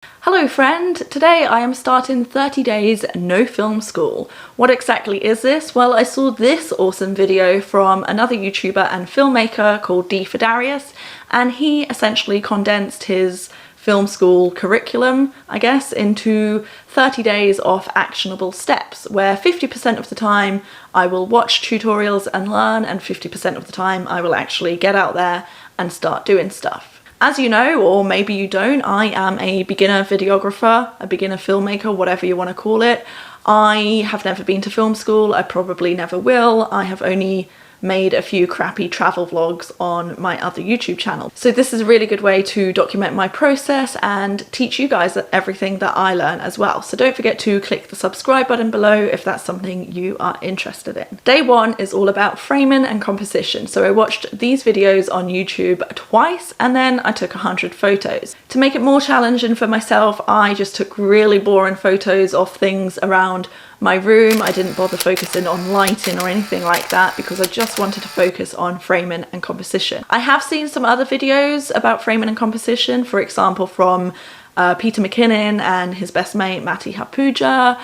Hello friend, today I am starting 30 days no film school. What exactly is this? Well, I saw this awesome video from another YouTuber and filmmaker called D for Darius, and he essentially condensed his film school curriculum, I guess, into 30 days of actionable steps, where 50% of the time I will watch tutorials and learn, and 50% of the time I will actually get out there and start doing stuff. As you know, or maybe you don't, I am a beginner videographer, a beginner filmmaker, whatever you want to call it. I have never been to film school, I probably never will. I have only made a few crappy travel vlogs on my other YouTube channel. So this is a really good way to document my process and teach you guys everything that I learn as well. So don't forget to click the subscribe button below if that's something you are interested in. Day one is all about framing and composition. So I watched these videos on YouTube twice and then I took 100 photos. To make it more challenging for myself, I just took really boring photos of things around my room. I didn't bother focusing on lighting or anything like that because I just wanted to focus on framing and composition. I have seen some other videos about framing and composition, for example from Peter McKinnon and his best mate Matti Hapuja,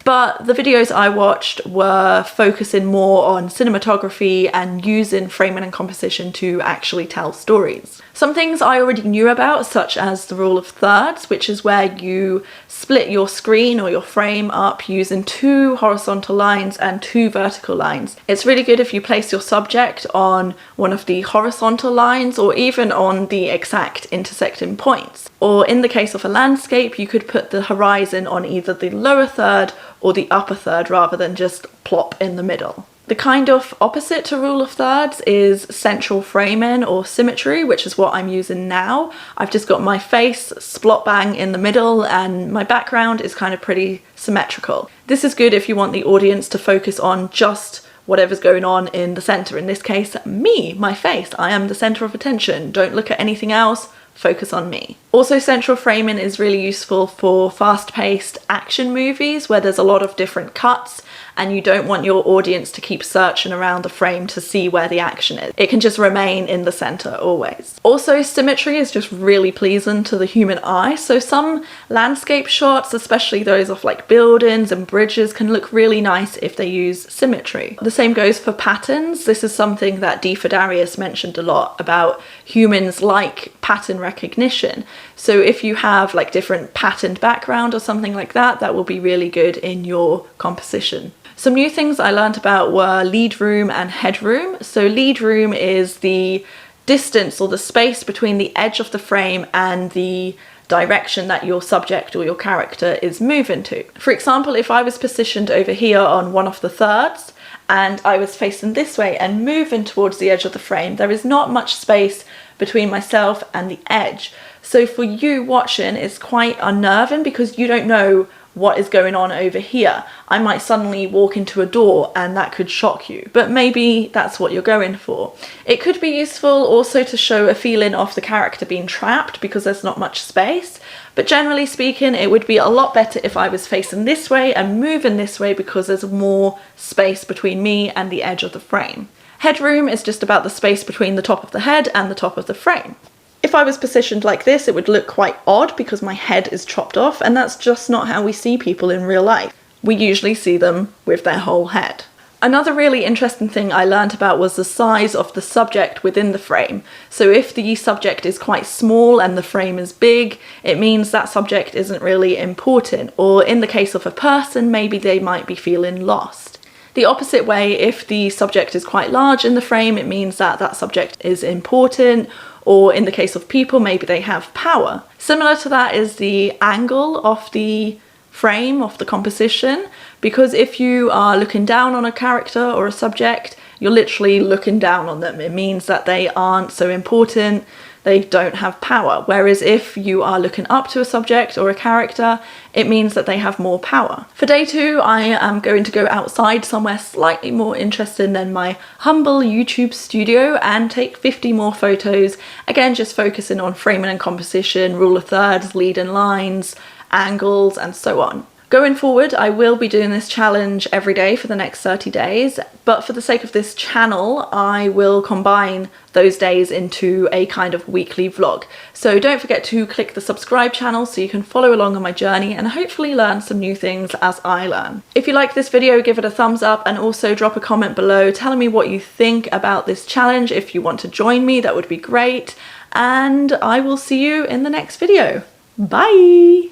but the videos I watched were focusing more on cinematography and using framing and composition to actually tell stories. Some things I already knew about, such as the rule of thirds, which is where you split your screen or your frame up using 2 horizontal lines and 2 vertical lines. It's really good if you place your subject on one of the horizontal lines or even on the exact intersecting points. Or in the case of a landscape, you could put the horizon on either the lower third or the upper third rather than just plop in the middle. The kind of opposite to rule of thirds is central framing or symmetry, which is what I'm using now. I've just got my face splot bang in the middle and my background is kind of pretty symmetrical. This is good if you want the audience to focus on just whatever's going on in the center. In this case, me, my face. I am the center of attention. Don't look at anything else. Focus on me. Also, central framing is really useful for fast-paced action movies where there's a lot of different cuts and you don't want your audience to keep searching around the frame to see where the action is. It can just remain in the center always. Also, symmetry is just really pleasing to the human eye, so some landscape shots, especially those of like buildings and bridges, can look really nice if they use symmetry. The same goes for patterns. This is something that D for Darius mentioned a lot about. Humans like pattern recognition. So if you have like different patterned background or something like that, that will be really good in your composition. Some new things I learned about were lead room and headroom. So lead room is the distance or the space between the edge of the frame and the direction that your subject or your character is moving to. For example, if I was positioned over here on one of the thirds and I was facing this way and moving towards the edge of the frame, there is not much space between myself and the edge. So for you watching, it's quite unnerving because you don't know what is going on over here. I might suddenly walk into a door and that could shock you, but maybe that's what you're going for. It could be useful also to show a feeling of the character being trapped because there's not much space, but generally speaking, it would be a lot better if I was facing this way and moving this way because there's more space between me and the edge of the frame. Headroom is just about the space between the top of the head and the top of the frame. If I was positioned like this, it would look quite odd because my head is chopped off, and that's just not how we see people in real life. We usually see them with their whole head. Another really interesting thing I learned about was the size of the subject within the frame. So if the subject is quite small and the frame is big, it means that subject isn't really important. Or in the case of a person, maybe they might be feeling lost. The opposite way, if the subject is quite large in the frame, it means that that subject is important, or in the case of people, maybe they have power. Similar to that is the angle of the frame, of the composition, because if you are looking down on a character or a subject, you're literally looking down on them. It means that they aren't so important, they don't have power. Whereas if you are looking up to a subject or a character, it means that they have more power. For day 2, I am going to go outside somewhere slightly more interesting than my humble YouTube studio and take 50 more photos. Again, just focusing on framing and composition, rule of thirds, lead and lines, angles, and so on. Going forward, I will be doing this challenge every day for the next 30 days, but for the sake of this channel, I will combine those days into a kind of weekly vlog. So don't forget to click the subscribe channel so you can follow along on my journey and hopefully learn some new things as I learn. If you like this video, give it a thumbs up and also drop a comment below telling me what you think about this challenge. If you want to join me, that would be great. And I will see you in the next video. Bye!